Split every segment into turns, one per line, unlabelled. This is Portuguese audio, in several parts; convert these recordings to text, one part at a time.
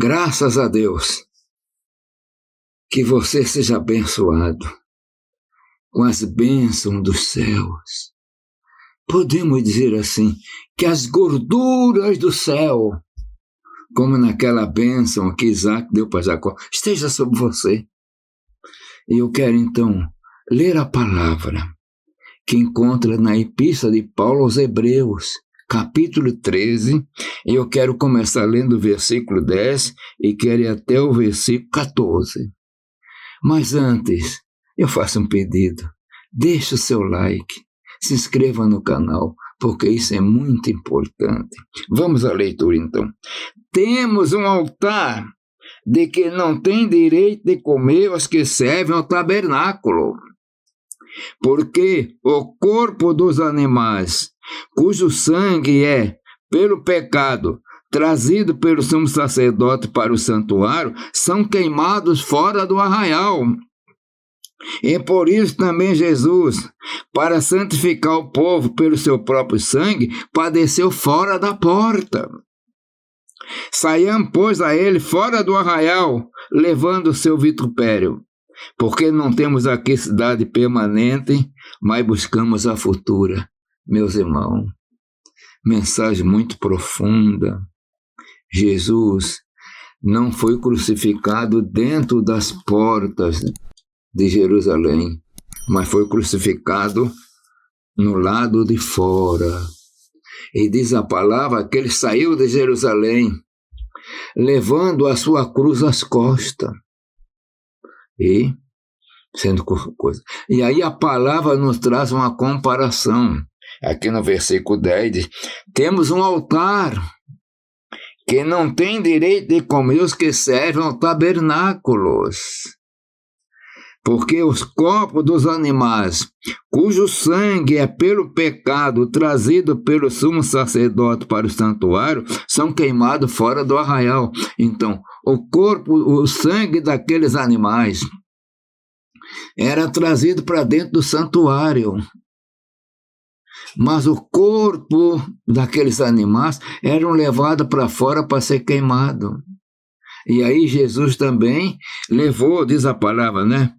Graças a Deus. Que você seja abençoado com as bênçãos dos céus. Podemos dizer assim, que as gorduras do céu, como naquela bênção que Isaac deu para Jacó, esteja sobre você. E eu quero então ler a palavra que encontra na Epístola de Paulo aos Hebreus, capítulo 13, e eu quero começar lendo o versículo 10 e quero ir até o versículo 14. Mas antes, eu faço um pedido. Deixe o seu like, se inscreva no canal, porque isso é muito importante. Vamos à leitura então. Temos um altar de que não tem direito de comer os que servem ao tabernáculo, porque o corpo dos animais, cujo sangue é, pelo pecado, trazido pelo sumo sacerdote para o santuário, são queimados fora do arraial. E por isso também Jesus, para santificar o povo pelo seu próprio sangue, padeceu fora da porta. Saiam, pois, a ele fora do arraial, levando o seu vitupério, porque não temos aqui cidade permanente, mas buscamos a futura. Meus irmãos, mensagem muito profunda. Jesus não foi crucificado dentro das portas de Jerusalém, mas foi crucificado no lado de fora. E diz a palavra que ele saiu de Jerusalém, levando a sua cruz às costas. E, sendo coisa. E aí a palavra nos traz uma comparação. Aqui no versículo 10 diz, temos um altar que não tem direito de comer os que servem aos tabernáculos, porque os corpos dos animais, cujo sangue é pelo pecado trazido pelo sumo sacerdote para o santuário, são queimados fora do arraial. Então, o sangue daqueles animais era trazido para dentro do santuário, mas o corpo daqueles animais eram levados para fora para ser queimado. E aí Jesus também levou, diz a palavra, né?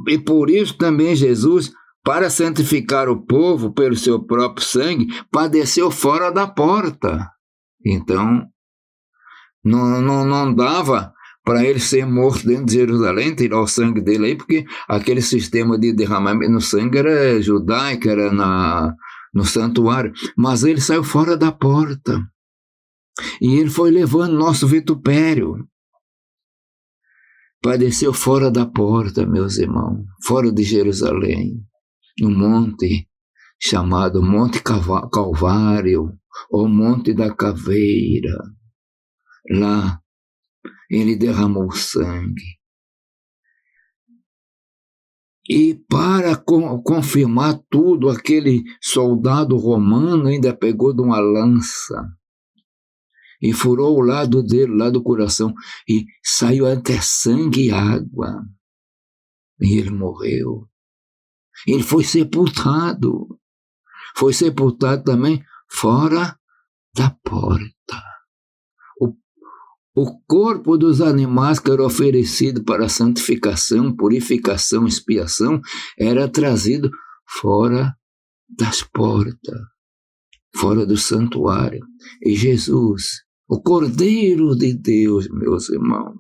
E por isso também Jesus, para santificar o povo pelo seu próprio sangue, padeceu fora da porta. Então, não dava para ele ser morto dentro de Jerusalém, tirar o sangue dele aí, porque aquele sistema de derramamento no sangue era judaico, era no santuário, mas ele saiu fora da porta, e ele foi levando nosso vitupério, padeceu fora da porta, meus irmãos, fora de Jerusalém, no monte chamado Monte Calvário, ou Monte da Caveira. Lá ele derramou sangue. E para confirmar tudo, aquele soldado romano ainda pegou de uma lança e furou o lado dele, lá do coração, e saiu até sangue e água. E ele morreu. Ele foi sepultado. Foi sepultado também fora da porta. O corpo dos animais que era oferecido para santificação, purificação, expiação, era trazido fora das portas, fora do santuário. E Jesus, o Cordeiro de Deus, meus irmãos,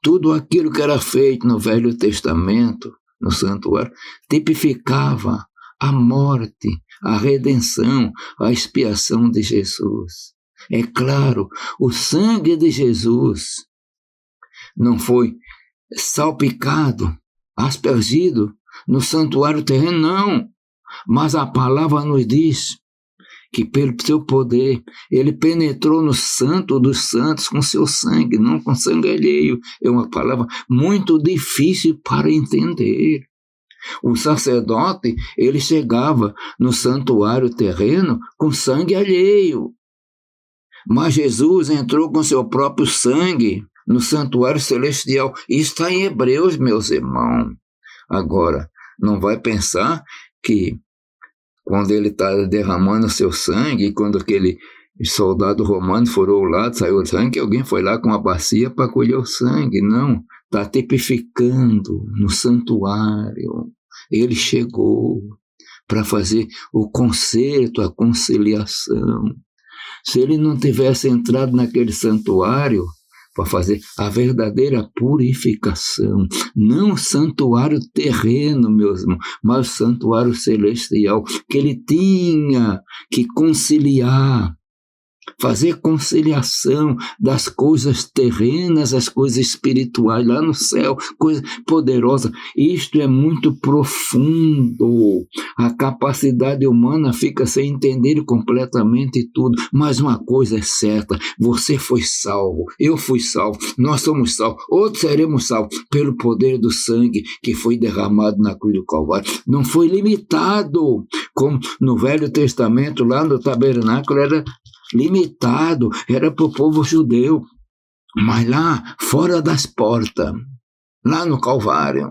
tudo aquilo que era feito no Velho Testamento, no santuário, tipificava a morte, a redenção, a expiação de Jesus. É claro, o sangue de Jesus não foi salpicado, aspergido no santuário terreno, não. Mas a palavra nos diz que pelo seu poder, ele penetrou no santo dos santos com seu sangue, não com sangue alheio. É uma palavra muito difícil para entender. O sacerdote, ele chegava no santuário terreno com sangue alheio. Mas Jesus entrou com seu próprio sangue no santuário celestial. Isso está em Hebreus, meus irmãos. Agora, não vai pensar que quando ele está derramando seu sangue, quando aquele O soldado romano furou o lado, saiu o sangue, alguém foi lá com uma bacia para colher o sangue. Não, está tipificando no santuário. Ele chegou para fazer o conserto, a conciliação. Se ele não tivesse entrado naquele santuário para fazer a verdadeira purificação, não o santuário terreno, meus irmãos, mas o santuário celestial, que ele tinha que conciliar, fazer conciliação das coisas terrenas, as coisas espirituais lá no céu, coisa poderosa. Isto é muito profundo. A capacidade humana fica sem entender completamente tudo, mas uma coisa é certa: você foi salvo, eu fui salvo, nós somos salvos, outros seremos salvos pelo poder do sangue que foi derramado na cruz do Calvário. Não foi limitado, como no Velho Testamento, lá no tabernáculo era limitado, era para o povo judeu, mas lá fora das portas, lá no Calvário,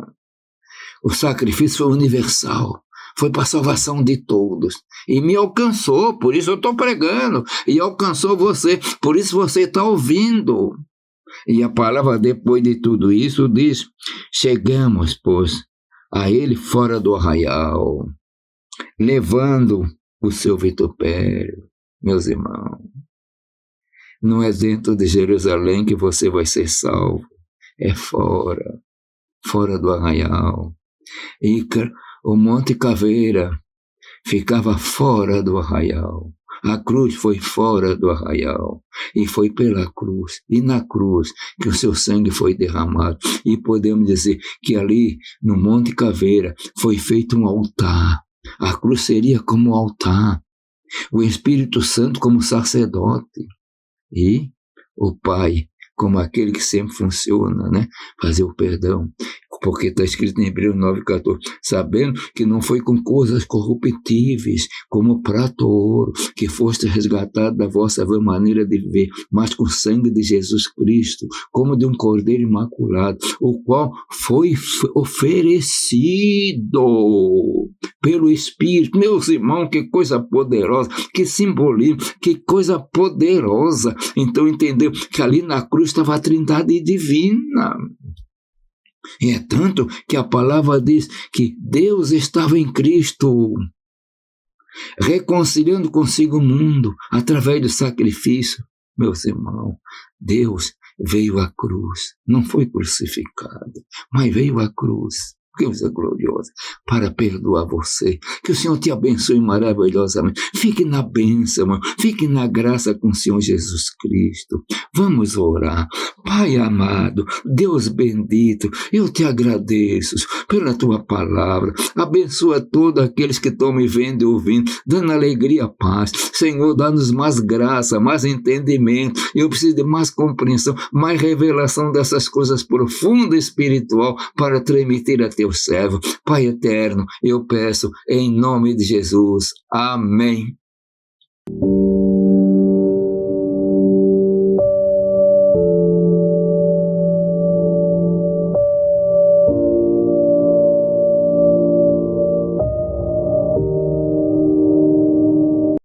o sacrifício foi universal, foi para a salvação de todos, e me alcançou, por isso eu estou pregando, e alcançou você, por isso você está ouvindo. E a palavra, depois de tudo isso, diz: chegamos, pois, a ele fora do arraial, levando o seu vitupério. Meus irmãos, não é dentro de Jerusalém que você vai ser salvo, é fora do arraial. E o Monte Caveira ficava fora do arraial. A cruz foi fora do arraial, e foi pela cruz, e na cruz que o seu sangue foi derramado. E podemos dizer que ali no Monte Caveira foi feito um altar. A cruz seria como um altar, o Espírito Santo como sacerdote, e o Pai como aquele que sempre funciona, né? Fazer o perdão, porque está escrito em Hebreus 9,14, sabendo que não foi com coisas corruptíveis, como prata ou ouro, que foste resgatado da vossa vã maneira de viver, mas com o sangue de Jesus Cristo, como de um cordeiro imaculado, o qual foi oferecido pelo Espírito. Meus irmãos, que coisa poderosa, que simbolismo, que coisa poderosa. Então entendeu que ali na cruz estava a Trindade divina. E é tanto que a palavra diz que Deus estava em Cristo, reconciliando consigo o mundo através do sacrifício. Meus irmãos, Deus veio à cruz, não foi crucificado, mas veio à cruz. Coisa gloriosa, para perdoar você. Que o Senhor te abençoe maravilhosamente. Fique na bênção, irmão. Fique na graça com o Senhor Jesus Cristo. Vamos orar. Pai amado, Deus bendito, eu te agradeço pela tua palavra. Abençoa todos aqueles que estão me vendo e ouvindo, dando alegria, paz. Senhor, dá-nos mais graça, mais entendimento. Eu preciso de mais compreensão, mais revelação dessas coisas profundas e espiritual para transmitir a teu servo. Pai eterno, eu peço em nome de Jesus. Amém.